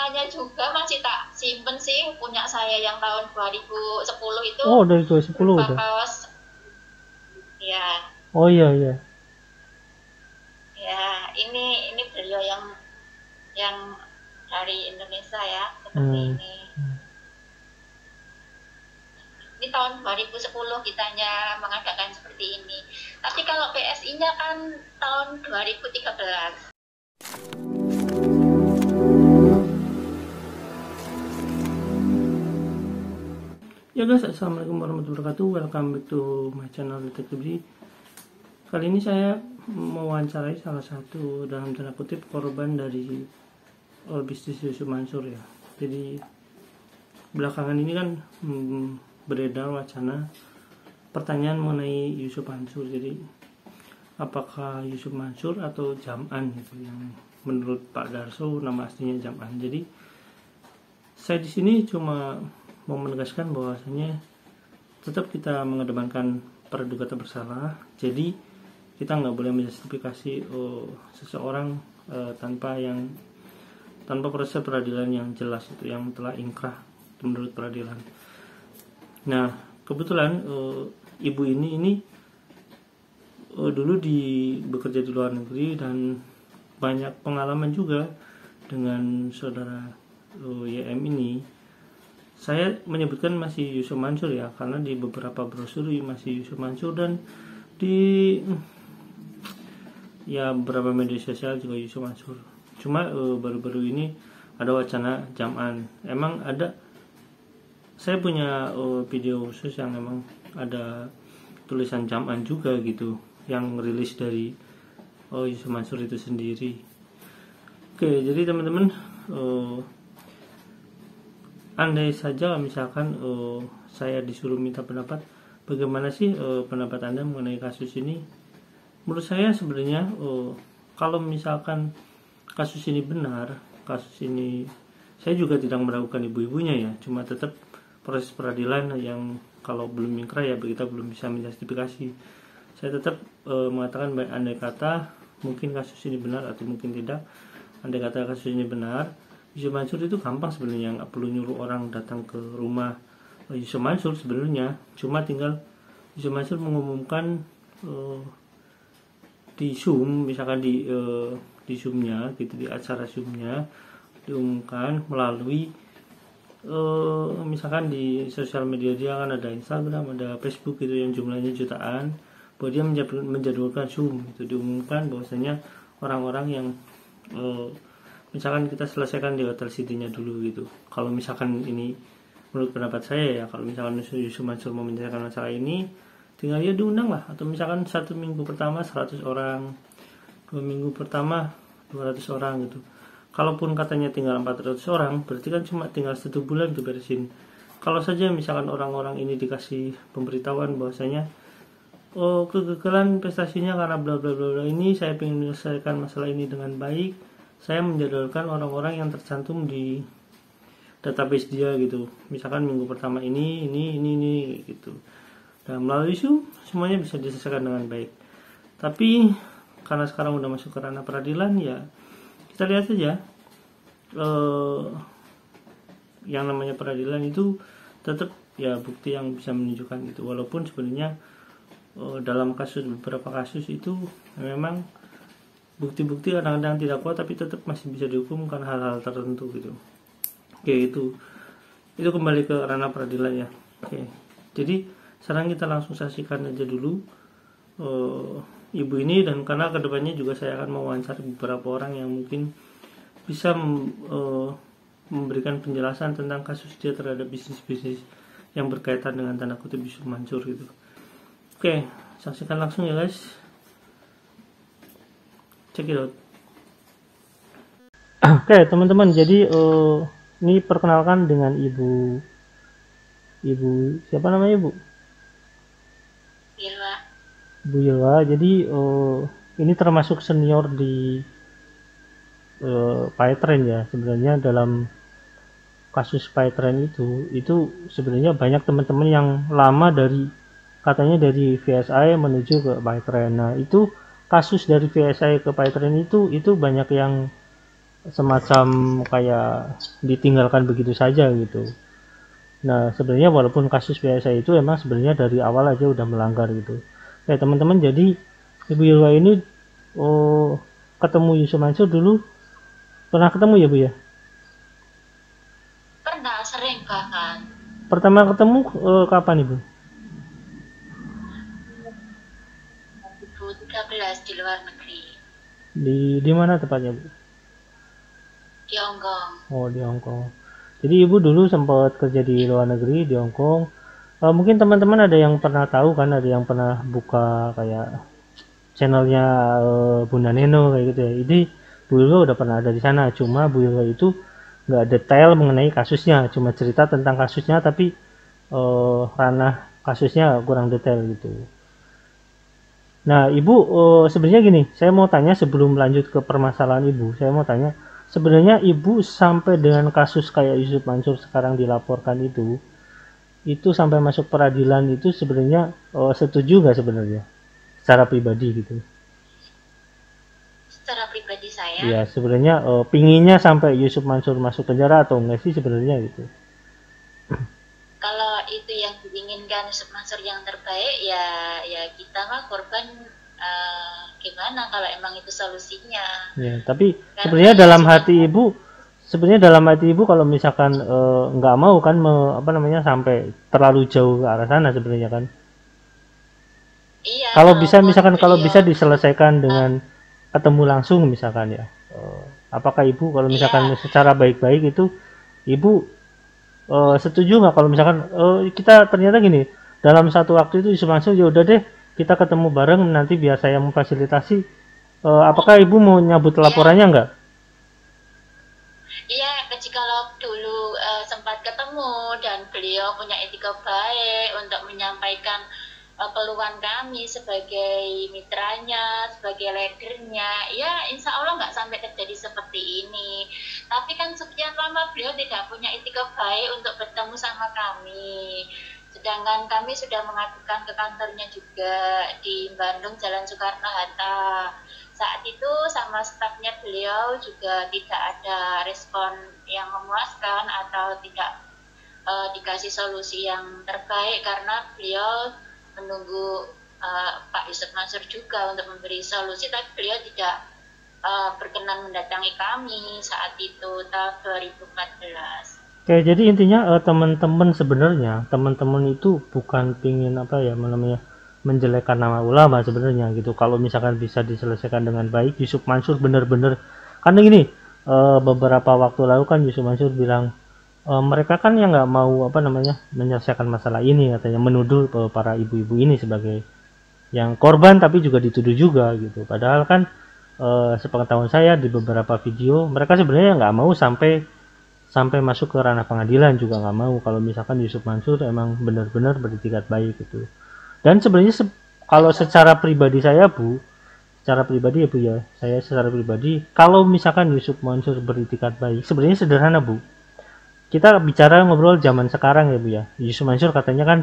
rekamannya juga masih tak simpen sih, punya saya yang tahun 2010 itu. Oh, dari 2010 berupa udah. kaos. Ya, Oh iya iya. ya ini beliau yang dari Indonesia ya, seperti Hmm. ini. Ini tahun 2010 kitanya mengadakan seperti ini. Tapi kalau PSI-nya kan tahun 2013. Ya guys, assalamualaikum warahmatullahi wabarakatuh. Welcome back to my channel Detektif Budi. Kali ini saya mewawancarai salah satu dalam tanda kutip korban dari bisnis Yusuf Mansur ya. Jadi belakangan ini kan beredar wacana pertanyaan mengenai Yusuf Mansur. Jadi apakah Yusuf Mansur atau Jam'an gitu, yang menurut Pak Darso nama aslinya Jam'an. Jadi saya di sini cuma mau menegaskan bahwasanya tetap kita mengedepankan praduga tak bersalah. Jadi kita nggak boleh menjustifikasi seseorang tanpa proses peradilan yang jelas, itu yang telah ingkrah menurut peradilan. Nah kebetulan ibu ini dulu bekerja di luar negeri dan banyak pengalaman juga dengan saudara YM ini. Saya menyebutkan masih Yusuf Mansur ya, karena di beberapa brosur masih Yusuf Mansur, dan di beberapa media sosial juga Yusuf Mansur. Cuma baru-baru ini ada wacana Jam'an. Emang ada, saya punya video khusus yang memang ada tulisan Jam'an juga gitu, yang rilis dari Yusuf Mansur itu sendiri. Oke, jadi teman-teman, andai saja misalkan saya disuruh minta pendapat, bagaimana sih pendapat Anda mengenai kasus ini? Menurut saya sebenarnya kalau misalkan kasus ini benar, kasus ini saya juga tidak meragukan ibu-ibunya ya, cuma tetap proses peradilan yang kalau belum ingkrah ya kita belum bisa menjustifikasi. Saya tetap mengatakan baik andai kata mungkin kasus ini benar atau mungkin tidak. Andai kata kasus ini benar, Yusuf Mansur itu gampang sebenarnya, nggak perlu nyuruh orang datang ke rumah Yusuf Mansur sebenarnya. Cuma tinggal Yusuf Mansur mengumumkan di Zoom, misalkan di Zoom-nya gitu, di acara Zoom-nya diumumkan melalui misalkan di sosial media dia kan ada Instagram, ada Facebook gitu yang jumlahnya jutaan, bahwa dia menjadwalkan Zoom itu, diumumkan bahwasanya orang-orang yang misalkan kita selesaikan di Hotel City-nya dulu gitu. Kalau misalkan ini menurut pendapat saya ya, kalau misalkan Yusuf Mansur mau menyelesaikan masalah ini, tinggal dia diundang lah. Atau misalkan 1 minggu pertama 100 orang, 2 minggu pertama 200 orang gitu. Kalaupun katanya tinggal 400 orang, berarti kan cuma tinggal 1 bulan tuh beresin. Kalau saja misalkan orang-orang ini dikasih pemberitahuan bahwasanya kegagalan prestasinya karena bla bla bla ini, saya ingin menyelesaikan masalah ini dengan baik, saya menjadwalkan orang-orang yang tercantum di database dia gitu, misalkan minggu pertama ini gitu, dan melalui Zoom semuanya bisa diselesaikan dengan baik. Tapi karena sekarang udah masuk ke ranah peradilan ya, kita lihat saja yang namanya peradilan itu tetap ya bukti yang bisa menunjukkan gitu. Walaupun sebenarnya dalam beberapa kasus itu memang bukti-bukti kadang-kadang tidak kuat, tapi tetap masih bisa dihukum karena hal-hal tertentu gitu. Oke, itu kembali ke ranah peradilan ya. Oke, jadi sekarang kita langsung saksikan aja dulu ibu ini, dan karena kedepannya juga saya akan mewawancara beberapa orang yang mungkin bisa memberikan penjelasan tentang kasus dia terhadap bisnis-bisnis yang berkaitan dengan tanda kutip Yusuf Mansur gitu. Oke, saksikan langsung ya guys. Check it out. Oke teman-teman, jadi ini perkenalkan dengan ibu siapa namanya Bu? Gila. Bu Yilwa. Jadi ini termasuk senior di Paytrend ya. Sebenarnya dalam kasus Paytrend itu sebenarnya banyak teman-teman yang lama katanya dari VSI menuju ke Paytrend. Nah itu kasus dari VSI ke Paytrend itu banyak yang semacam kayak ditinggalkan begitu saja gitu. Nah sebenarnya walaupun kasus biasa itu emang sebenarnya dari awal aja udah melanggar gitu. Ya teman-teman, jadi Ibu Yulwa ini ketemu Yusuf Mansur dulu, pernah ketemu ya Bu ya? Pernah, sering bahkan. Pertama ketemu kapan Ibu? 2013 di luar negeri, Di mana tepatnya Bu? di Hong Kong. Oh di Hong Kong. Jadi Ibu dulu sempat kerja di luar negeri di Hong Kong. Mungkin teman-teman ada yang pernah tahu kan, ada yang pernah buka kayak channelnya Bunda Neno kayak gitu ya. Ini Bu Yulwa udah pernah ada di sana, cuma Bu Yulwa itu nggak detail mengenai kasusnya, cuma cerita tentang kasusnya tapi ranah kasusnya kurang detail gitu. Nah Ibu, sebenarnya gini, saya mau tanya sebelum lanjut ke permasalahan Ibu, saya mau tanya sebenarnya Ibu sampai dengan kasus kayak Yusuf Mansur sekarang dilaporkan itu sampai masuk peradilan itu sebenarnya setuju nggak sebenarnya secara pribadi gitu? Secara pribadi saya, Iya sebenarnya pinginnya sampai Yusuf Mansur masuk penjara atau enggak sih sebenarnya gitu? kalau itu yang diinginkan Yusuf Mansur yang terbaik, ya kita mah korban, gimana kalau emang itu solusinya. Ya, tapi Karena sebenarnya ya dalam sudah, hati Ibu, sebenarnya dalam hati Ibu kalau misalkan nggak mau kan apa namanya sampai terlalu jauh ke arah sana sebenarnya kan? iya, Kalau bisa kalaupun misalkan kalau beliau, bisa diselesaikan dengan ketemu langsung misalkan ya. Apakah Ibu kalau misalkan iya, secara baik-baik itu Ibu setuju nggak kalau misalkan kita ternyata gini dalam satu waktu itu Yusuf Mansur ya udah deh kita ketemu bareng nanti biar saya memfasilitasi. Apakah Ibu mau nyabut iya, laporannya nggak? iya, kalau dulu sempat ketemu dan beliau punya etika baik untuk menyampaikan keluhan kami sebagai mitranya, sebagai leadernya, ya insya Allah nggak sampai terjadi seperti ini. Tapi kan sekian lama beliau tidak punya etika baik untuk bertemu sama kami. Sedangkan kami sudah mengadukan ke kantornya juga di Bandung, Jalan Soekarno-Hatta. Saat itu sama stafnya beliau juga tidak ada respon yang memuaskan atau tidak dikasih solusi yang terbaik karena beliau menunggu Pak Yusuf Mansur juga untuk memberi solusi, tapi beliau tidak berkenan mendatangi kami saat itu tahun 2014. Oke, jadi intinya teman-teman sebenarnya teman-teman itu bukan pingin apa ya namanya menjelekkan nama ulama sebenarnya gitu. Kalau misalkan bisa diselesaikan dengan baik, Yusuf Mansur benar-benar karena gini beberapa waktu lalu kan Yusuf Mansur bilang mereka kan yang nggak mau apa namanya menyelesaikan masalah ini katanya menuduh para ibu-ibu ini sebagai yang korban tapi juga dituduh juga gitu. Padahal kan sepengetahuan saya di beberapa video mereka sebenarnya nggak mau sampai masuk ke ranah pengadilan juga nggak mau kalau misalkan Yusuf Mansur emang benar-benar beretikat baik gitu. Dan sebenarnya kalau secara pribadi saya Bu, secara pribadi ya Bu ya, saya secara pribadi kalau misalkan Yusuf Mansur beretikat baik, sebenarnya sederhana Bu. Kita bicara ngobrol zaman sekarang ya Bu ya. Yusuf Mansur katanya kan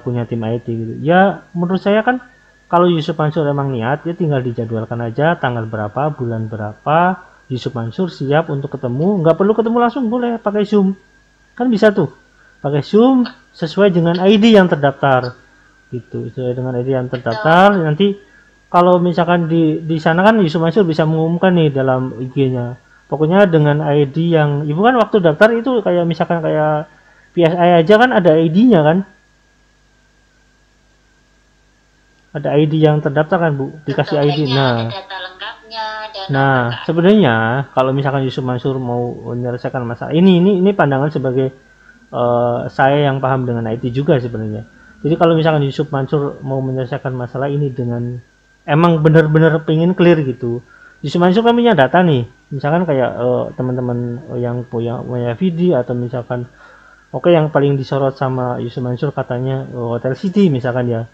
punya tim IT gitu. Ya menurut saya kan kalau Yusuf Mansur emang niat ya tinggal dijadwalkan aja tanggal berapa, bulan berapa, Yusuf Mansur siap untuk ketemu, nggak perlu ketemu langsung, boleh pakai Zoom, kan bisa tuh, pakai Zoom sesuai dengan ID yang terdaftar, gitu, sesuai dengan ID yang terdaftar. Nanti kalau misalkan di sana kan Yusuf Mansur bisa mengumumkan nih dalam IG-nya, pokoknya dengan ID yang ibu kan waktu daftar itu kayak misalkan kayak PSI aja kan ada ID-nya kan, ada ID yang terdaftar kan Bu, dikasih ID. Ada data lengkapnya dan Nah, sebenarnya kalau misalkan Yusuf Mansur mau menyelesaikan masalah ini pandangan sebagai saya yang paham dengan IT juga sebenarnya. Jadi kalau misalkan Yusuf Mansur mau menyelesaikan masalah ini dengan emang benar-benar pengen clear gitu. Yusuf Mansur kan punya data nih, misalkan kayak teman-teman yang punya video atau misalkan oke yang paling disorot sama Yusuf Mansur katanya Hotel City misalkan ya.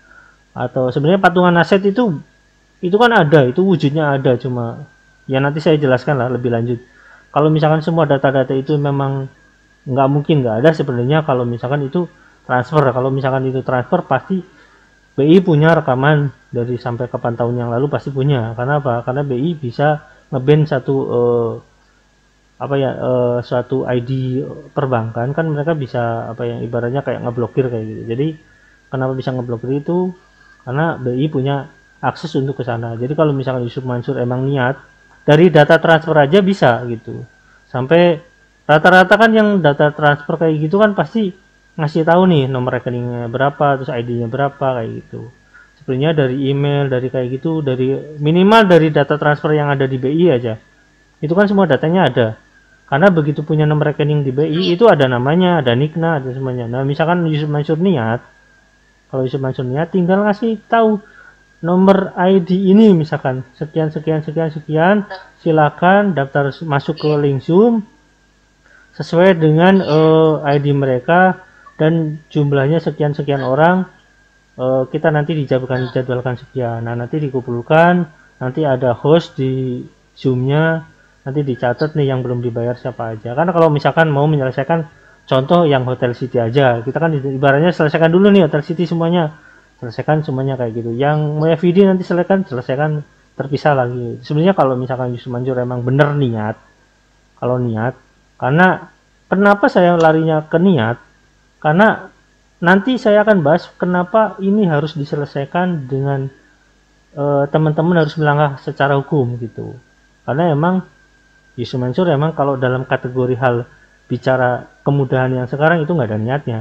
Atau sebenarnya patungan aset itu kan ada, itu wujudnya ada, cuma ya nanti saya jelaskan lah lebih lanjut. Kalau misalkan semua data-data itu memang nggak mungkin nggak ada sebenarnya kalau misalkan itu transfer. Kalau misalkan itu transfer pasti BI punya rekaman dari sampai kapan tahun yang lalu pasti punya. Karena apa? Karena BI bisa ngeban satu suatu ID perbankan, kan mereka bisa ibaratnya kayak ngeblokir kayak gitu. Jadi kenapa bisa ngeblokir itu? Karena BI punya akses untuk ke sana. Jadi kalau misalkan Yusuf Mansur emang niat, dari data transfer aja bisa gitu. Sampai rata-rata kan yang data transfer kayak gitu kan pasti ngasih tahu nih nomor rekeningnya berapa, terus ID-nya berapa kayak gitu. Sebenarnya dari email, dari kayak gitu, dari minimal dari data transfer yang ada di BI aja. Itu kan semua datanya ada. Karena begitu punya nomor rekening di BI itu ada namanya, ada nikna, ada semuanya. Nah, misalkan Yusuf Mansur niat, kalau Yusuf Mansur niat tinggal ngasih tahu nomor ID ini misalkan sekian sekian sekian sekian, silakan daftar masuk ke link Zoom sesuai dengan ID mereka dan jumlahnya sekian sekian orang. Kita nanti dijadwalkan sekian. Nah, nanti dikumpulkan, nanti ada host di Zoom-nya, nanti dicatat nih yang belum dibayar siapa aja. Karena kalau misalkan mau menyelesaikan contoh yang Hotel City aja, kita kan ibaratnya selesaikan dulu nih Hotel City semuanya, selesaikan semuanya kayak gitu. Yang mau FVD nanti selesaikan terpisah lagi. Sebenarnya kalau misalkan Yusuf Mansur emang bener niat, kalau niat, karena kenapa saya larinya ke niat? Karena nanti saya akan bahas kenapa ini harus diselesaikan dengan teman-teman harus melangkah secara hukum gitu. Karena emang Yusuf Mansur emang kalau dalam kategori hal bicara kemudahan yang sekarang itu nggak ada niatnya.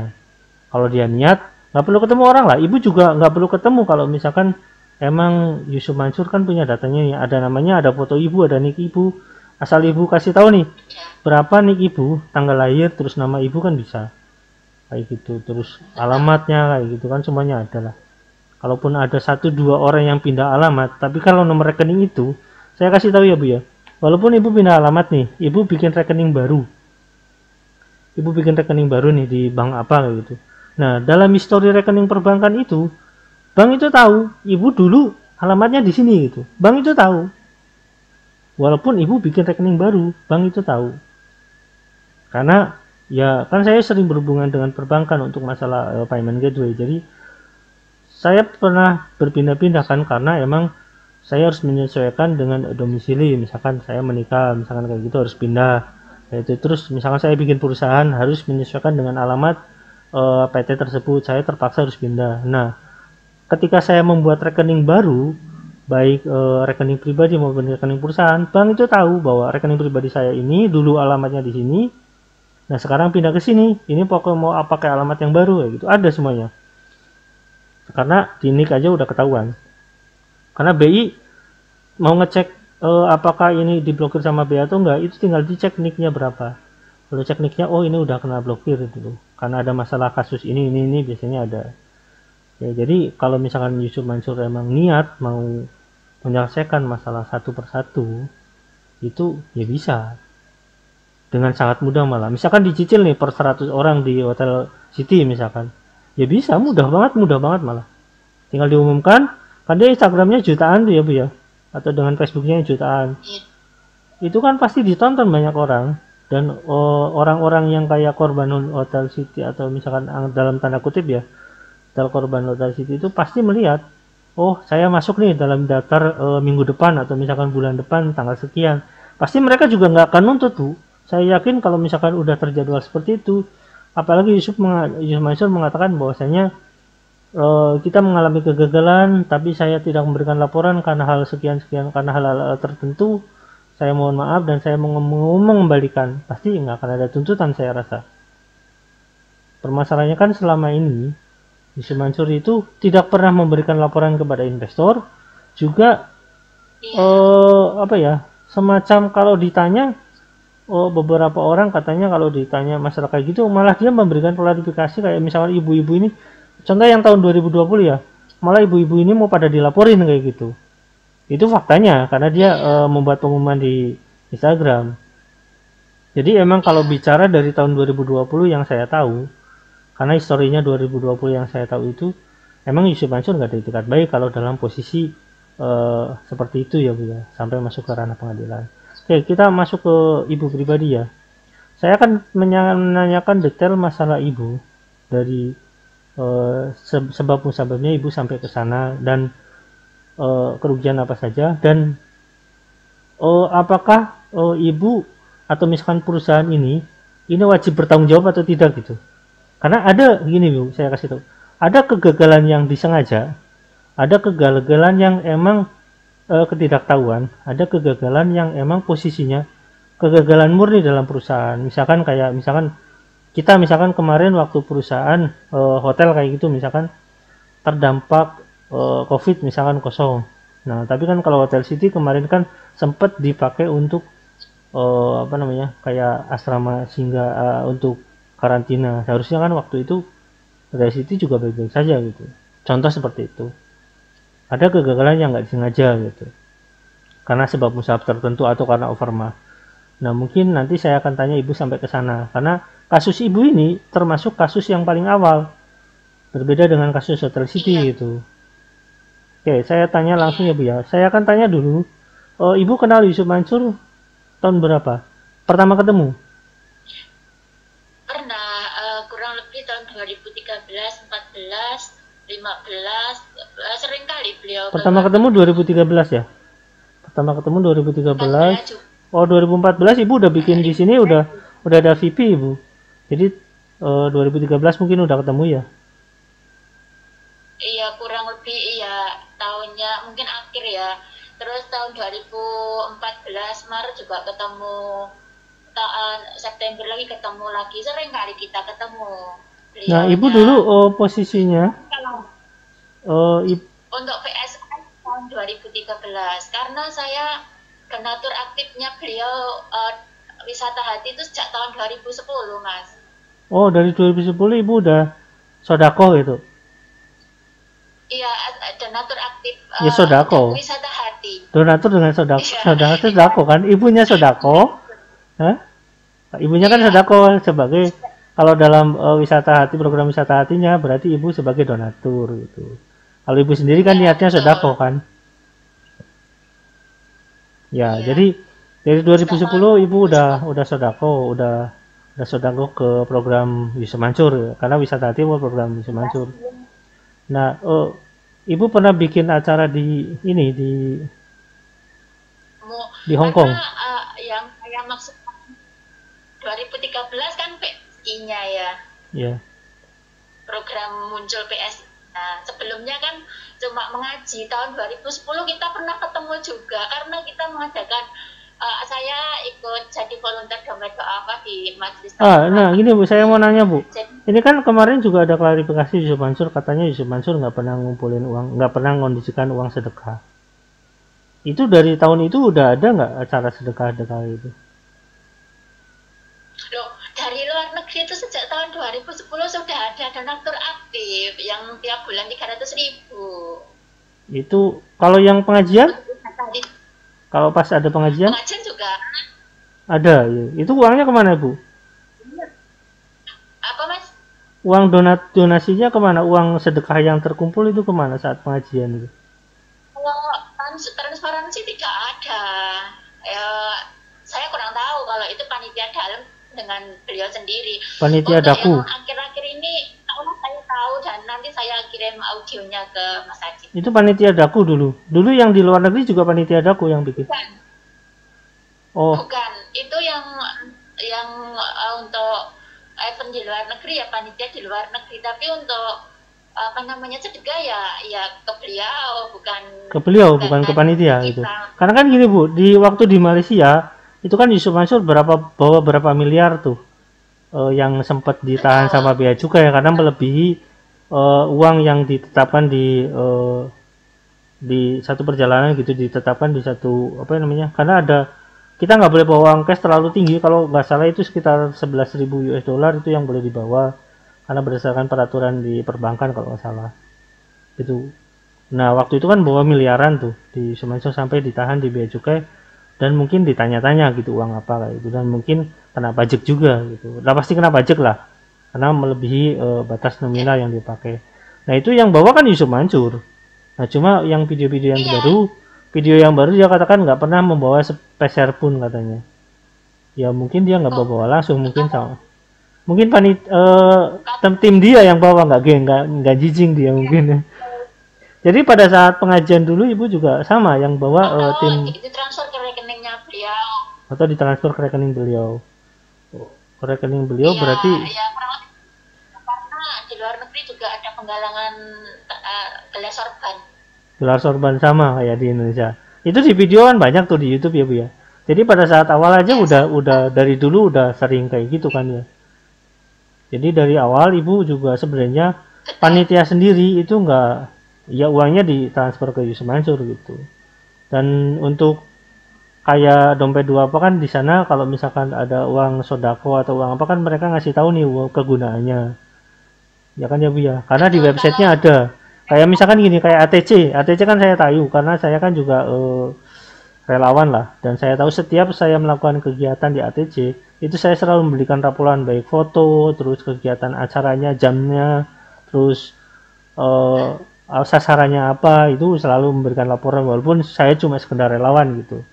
Kalau dia niat nggak perlu ketemu orang lah. Ibu juga nggak perlu ketemu kalau misalkan emang Yusuf Mansur kan punya datanya nih. Ada namanya, ada foto ibu, ada nik ibu. Asal ibu kasih tahu nih berapa nik ibu, tanggal lahir, terus nama ibu kan bisa. Kayak gitu. Terus alamatnya kayak gitu kan semuanya ada lah. Kalaupun ada 1-2 orang yang pindah alamat, tapi kalau nomor rekening itu saya kasih tahu ya Bu ya. Walaupun ibu pindah alamat nih, ibu bikin rekening baru. Ibu bikin rekening baru nih di bank apa kayak gitu. Nah, dalam histori rekening perbankan itu, bank itu tahu ibu dulu alamatnya di sini gitu. Bank itu tahu. Walaupun ibu bikin rekening baru, bank itu tahu. Karena ya kan saya sering berhubungan dengan perbankan untuk masalah payment gateway. Jadi saya pernah berpindah-pindah kan karena emang saya harus menyesuaikan dengan domisili. Misalkan saya menikah, misalkan kayak gitu harus pindah. Yaitu terus misalkan saya bikin perusahaan harus menyesuaikan dengan alamat PT tersebut. Saya terpaksa harus pindah. Nah, ketika saya membuat rekening baru, baik rekening pribadi maupun rekening perusahaan, bank itu tahu bahwa rekening pribadi saya ini dulu alamatnya di sini. Nah, sekarang pindah ke sini. Ini pokoknya mau pakai alamat yang baru kayak gitu. Ada semuanya. Karena di NIK aja udah ketahuan. Karena BI mau ngecek apakah ini diblokir sama BI atau enggak, itu tinggal dicek nicknya berapa. Kalau cek nicknya, oh ini udah kena blokir itu, karena ada masalah kasus ini biasanya ada. Ya, jadi kalau misalkan Yusuf Mansur emang niat mau menyelesaikan masalah satu persatu, itu ya bisa dengan sangat mudah malah. Misalkan dicicil nih per 100 orang di Hotel City misalkan, ya bisa mudah banget malah. Tinggal diumumkan. Kan dia Instagramnya jutaan tuh ya Bu ya, atau dengan Facebooknya jutaan. Itu kan pasti ditonton banyak orang. Dan orang-orang yang kayak korban Hotel City atau misalkan dalam tanda kutip ya, korban Hotel City itu pasti melihat, oh saya masuk nih dalam daftar minggu depan atau misalkan bulan depan tanggal sekian. Pasti mereka juga nggak akan nuntut Bu. Saya yakin kalau misalkan udah terjadwal seperti itu, apalagi Yusuf Mansur mengatakan bahwasanya kita mengalami kegagalan, tapi saya tidak memberikan laporan karena hal sekian-sekian, karena hal-hal tertentu. Saya mohon maaf dan saya mau mengembalikan. Pasti nggak akan ada tuntutan saya rasa. Permasalahannya kan selama ini Yusuf Mansur itu tidak pernah memberikan laporan kepada investor. Juga semacam kalau ditanya, beberapa orang katanya kalau ditanya masalah kayak gitu, malah dia memberikan klarifikasi kayak misalnya ibu-ibu ini. Contoh yang tahun 2020 ya, malah ibu-ibu ini mau pada dilaporin kayak gitu. Itu faktanya, karena dia membuat pengumuman di Instagram. Jadi emang kalau bicara dari tahun 2020 yang saya tahu, karena historinya 2020 yang saya tahu itu, emang Yusuf Mansur nggak ada itikat baik kalau dalam posisi seperti itu ya Bu ya, sampai masuk ke ranah pengadilan. Oke, kita masuk ke ibu pribadi ya. Saya akan menanyakan detail masalah ibu dari sebab musababnya ibu sampai ke sana dan kerugian apa saja, dan apakah ibu atau misalkan perusahaan ini wajib bertanggung jawab atau tidak gitu. Karena ada gini Bu, saya kasih tahu. Ada kegagalan yang disengaja, ada kegagalan yang emang ketidaktahuan, ada kegagalan yang emang posisinya kegagalan murni dalam perusahaan. Misalkan kita kemarin waktu perusahaan hotel kayak gitu, misalkan terdampak COVID misalkan kosong. Nah, tapi kan kalau Hotel City kemarin kan sempat dipakai untuk kayak asrama singgah untuk karantina. Seharusnya kan waktu itu Hotel City juga baik-baik saja gitu. Contoh seperti itu. Ada kegagalan yang nggak disengaja gitu. Karena sebab musabab tertentu atau karena overmah. Nah, mungkin nanti saya akan tanya Ibu sampai ke sana. Karena kasus Ibu ini termasuk kasus yang paling awal. Berbeda dengan kasus Hotel City gitu. Oke, saya tanya langsung ya Bu ya. Saya akan tanya dulu. Ibu kenal Yusuf Mansur tahun berapa? Pertama ketemu? Pernah, kurang lebih tahun 2013, 14, 15, sering kali beliau. Pertama ketemu 2013 ya? Pertama ketemu 2013. Oh, 2014 Ibu udah bikin di sini udah ada VP Ibu. Jadi 2013 mungkin udah ketemu ya? Iya, kurang lebih iya, tahunnya mungkin akhir ya. Terus tahun 2014 Maret juga ketemu, tahun September lagi ketemu lagi, sering kali kita ketemu. Nah, Ibu dulu posisinya untuk PSN tahun 2013, karena saya donatur aktifnya beliau wisata hati itu sejak tahun 2010 Mas. Oh, dari 2010 Ibu udah sodako gitu? Iya, donatur aktif ya sodako. Wisata hati. Donatur dengan sodako, sodako kan? Ibunya sodako, Hah? Ibunya kan sodako sebagai, kalau dalam wisata hati, program wisata hatinya berarti Ibu sebagai donatur gitu. Kalau Ibu sendiri kan niatnya sodako kan? Ya, jadi dari 2010 Ibu udah sodako, udah sodako ke program Yusuf Mansur, karena wisata hati mau program Yusuf Mansur. Nah, Ibu pernah bikin acara di Hong Kong. Yang saya maksud 2013 kan PSI-nya ya. Iya. Program muncul PSI. Nah, sebelumnya kan cuma mengaji. Tahun 2010 kita pernah ketemu juga karena kita mengadakan, saya ikut jadi volunteer dompet doa di majelis. Nah gini Bu, saya mau nanya Bu. Ini kan kemarin juga ada klarifikasi Yusuf Mansur, katanya Yusuf Mansur nggak pernah ngumpulin uang, nggak pernah ngondisikan uang sedekah. Itu dari tahun itu udah ada nggak acara sedekah-sedekah itu? Loh, dari luar negeri itu sejak tahun 2010 sudah ada donatur aktif yang tiap bulan 300.000. Itu kalau yang pengajian? Kalau pas ada pengajian? Pengajian juga ada ya. Itu uangnya kemana Bu? Apa Mas? Uang donasinya kemana? Uang sedekah yang terkumpul itu kemana saat pengajian itu? Kalau transparansi tidak ada. Saya kurang tahu kalau itu panitia dalam dengan beliau sendiri. Panitia daku. Akhir-akhir ini saya tahu dan nanti saya kirim audionya ke Mas Ajit. Itu panitia daku dulu. Dulu yang di luar negeri juga panitia daku yang bikin. Bukan. Oh. Bukan. Itu yang untuk event di luar negeri ya panitia di luar negeri. Tapi untuk sedekah ya ke beliau, bukan ke panitia itu. Karena kan gini Bu, waktu di Malaysia itu kan Yusuf Mansur bawa berapa miliar tuh yang sempat ditahan sama bea cukai karena melebihi uang yang ditetapkan di satu perjalanan gitu, ditetapkan di satu karena kita nggak boleh bawa uang cash terlalu tinggi, kalau nggak salah itu sekitar 11.000 US dollar itu yang boleh dibawa karena berdasarkan peraturan di perbankan kalau nggak salah itu. Nah waktu itu kan bawa miliaran tuh di Sumenso sampai ditahan di bea cukai dan mungkin ditanya-tanya gitu uang apa kayak itu, dan mungkin kena pajak juga gitu. Nah pasti kena pajak lah karena melebihi batas nominal yang dipakai. Nah itu yang bawa kan Yusuf Mansur. Nah cuma yang video-video yang baru dia katakan nggak pernah membawa sepeser pun katanya. Ya mungkin dia nggak bawa langsung, mungkin tim dia yang bawa, nggak jijing dia mungkin. Jadi pada saat pengajian dulu Ibu juga sama yang bawa tim. Itu transfer ke rekeningnya beliau. atau ditransfer ke rekening beliau. Ke rekening beliau Iya, berarti ya kurang lebih karena di luar negeri juga ada penggalangan gelas sorban. gelar sorban sama kayak di Indonesia. Itu di video kan banyak tuh di YouTube ya Bu ya. Jadi pada saat awal aja Ya, udah dari dulu udah sering kayak gitu kan ya. Jadi dari awal ibu juga sebenarnya betul. panitia sendiri itu enggak, ya uangnya ditransfer ke Yusuf Mansur gitu. Dan untuk kayak dompet dua apa kan di sana kalau misalkan ada uang sodako atau uang apa kan mereka ngasih tahu nih kegunaannya. Ya kan ya Bu ya. Karena di Betul websitenya kalau ada. Kayak misalkan gini kayak ATC. ATC kan saya tahu karena saya kan juga relawan lah dan saya tahu setiap saya melakukan kegiatan di ATC itu saya selalu memberikan laporan baik foto terus kegiatan acaranya jamnya terus uh, sasarannya apa itu selalu memberikan laporan walaupun saya cuma sekedar relawan gitu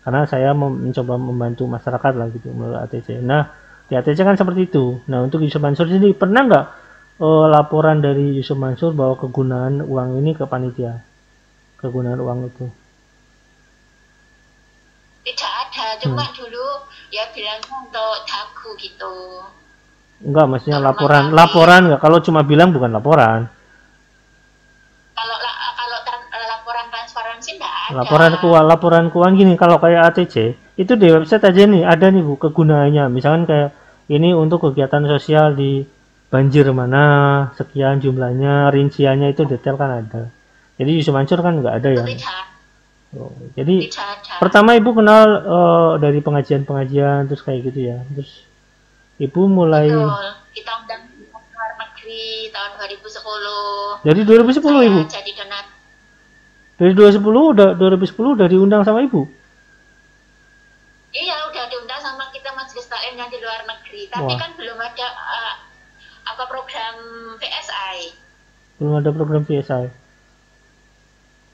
karena saya mencoba membantu masyarakat lah gitu melalui ATC. Nah di ATC kan seperti itu. Nah untuk Yusuf Mansur sendiri pernah nggak laporan dari Yusuf Mansur bahwa kegunaan uang ini ke panitia kegunaan uang itu? tidak ada, cuma dulu ya bilangnya untuk dagu gitu. Enggak, maksudnya Untuk rumah laporan. kami. Laporan enggak? Kalau cuma bilang bukan laporan. Kalau laporan transparansi tidak ada. Laporan keuangan gini, kalau kayak ATC, itu di website aja nih, ada nih Bu kegunaannya. Misalkan kayak ini untuk kegiatan sosial di banjir mana, sekian jumlahnya, rinciannya itu detail kan ada. Jadi Yusuf Mansur kan nggak ada ya. Tidak, Oh, jadi tidak ada. pertama Ibu kenal dari pengajian-pengajian terus kayak gitu ya. Terus Ibu mulai Betul, kita undang di luar negeri tahun 2010. dari 2010 Saya Ibu. jadi donat. Dari 2010 udah diundang sama Ibu. Iya, udah diundang sama kita majelis taklim yang di luar negeri. Tapi Wah, kan belum ada apa program PSI. belum ada program VSI.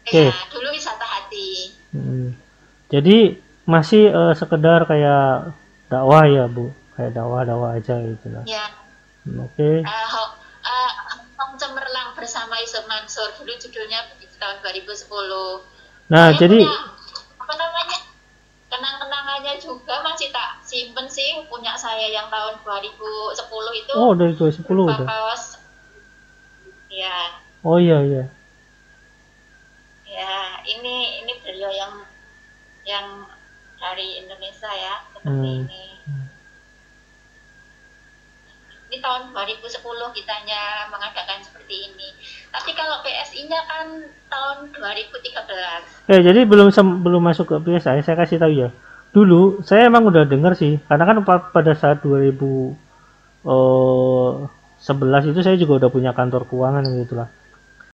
Ya, Oke. dulu wisata hati. Jadi masih sekedar kayak dakwah ya Bu, kayak dakwah aja gitu lah. Ya, Oke. Hong Cemerlang bersama Yusuf Mansur. Dulu judulnya begitu tahun 2010. Nah Saya jadi punya apa namanya kenang-kenangannya juga masih tak simpen sih, punya saya yang tahun 2010 itu dari 2010 berupa udah. kaos. Ya, Oh iya. ya ini beliau yang dari Indonesia ya seperti ini. Ini tahun 2010 kitanya mengadakan seperti ini. Tapi kalau PSI-nya kan tahun 2013. Jadi belum masuk ke PSI, saya kasih tahu ya. Dulu saya emang udah dengar sih, karena kan pada saat 2011 itu saya juga udah punya kantor keuangan gitu lah.